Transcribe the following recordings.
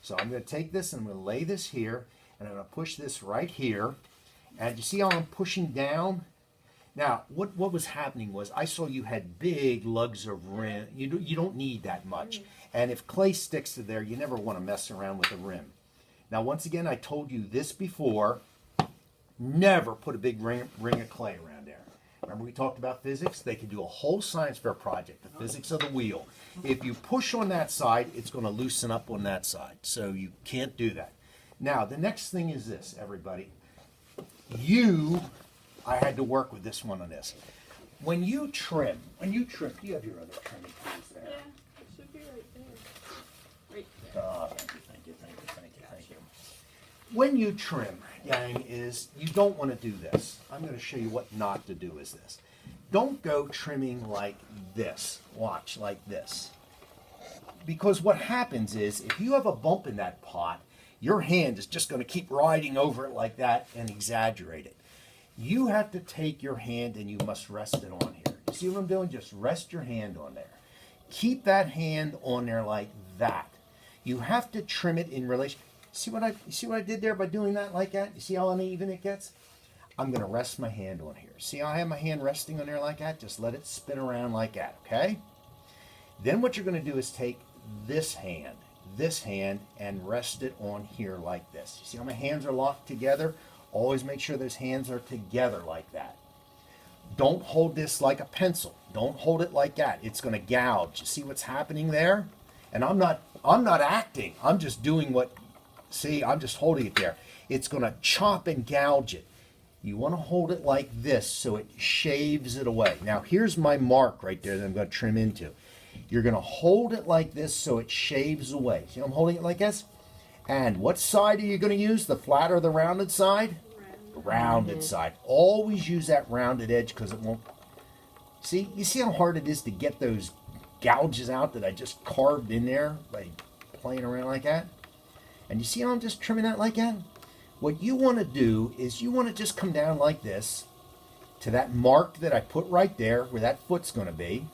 So I'm going to take this and I'm going to lay this here, and I'm going to push this right here. And you see how I'm pushing down? Now, what was happening was I saw you had big lugs of rim. You don't need that much. And if clay sticks to there, you never want to mess around with the rim. Now, once again, I told you this before. Never put a big ring of clay around there. Remember we talked about physics? They could do a whole science fair project, the physics of the wheel. If you push on that side, it's going to loosen up on that side. So you can't do that. Now, the next thing is this, everybody. I had to work with this one on this. When you trim, do you have your other trimming tools there? Yeah, it should be right there. Right there. Oh, thank you. When you trim, gang, is you don't want to do this. I'm going to show you what not to do is this. Don't go trimming like this. Watch, like this. Because what happens is, if you have a bump in that pot, your hand is just going to keep riding over it like that and exaggerate it. You have to take your hand and you must rest it on here. You see what I'm doing? Just rest your hand on there. Keep that hand on there like that. You have to trim it in relation. See what I did there by doing that like that? You see how uneven it gets? I'm going to rest my hand on here. See how I have my hand resting on there like that? Just let it spin around like that, okay? Then what you're going to do is take this hand, and rest it on here like this. You see how my hands are locked together? Always make sure those hands are together like that. Don't hold this like a pencil. Don't hold it like that. It's going to gouge. You see what's happening there? And I'm not acting. I'm just doing what. See, I'm just holding it there. It's going to chop and gouge it. You want to hold it like this so it shaves it away. Now, here's my mark right there that I'm going to trim into. You're going to hold it like this so it shaves away. See, I'm holding it like this. And what side are you going to use? The flat or the rounded side? Rounded side. Always use that rounded edge because it won't. See, you see how hard it is to get those gouges out that I just carved in there by playing around like that? And you see how I'm just trimming that like that? What you want to do is you want to just come down like this to that mark that I put right there where that foot's going to be.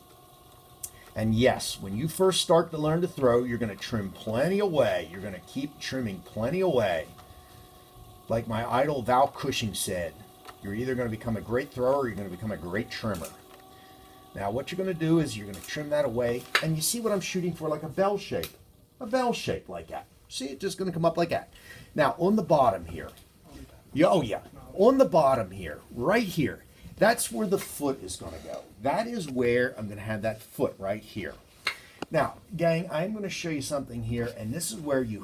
And yes, when you first start to learn to throw, you're going to trim plenty away. You're going to keep trimming plenty away. Like my idol Val Cushing said, you're either going to become a great thrower or you're going to become a great trimmer. Now what you're going to do is you're going to trim that away. And you see what I'm shooting for, like a bell shape. A bell shape like that. See, it's just going to come up like that. Now, on the bottom here. On the bottom here, right here. That's where the foot is going to go. That is where I'm going to have that foot right here. Now, gang, I'm going to show you something here, and this is where you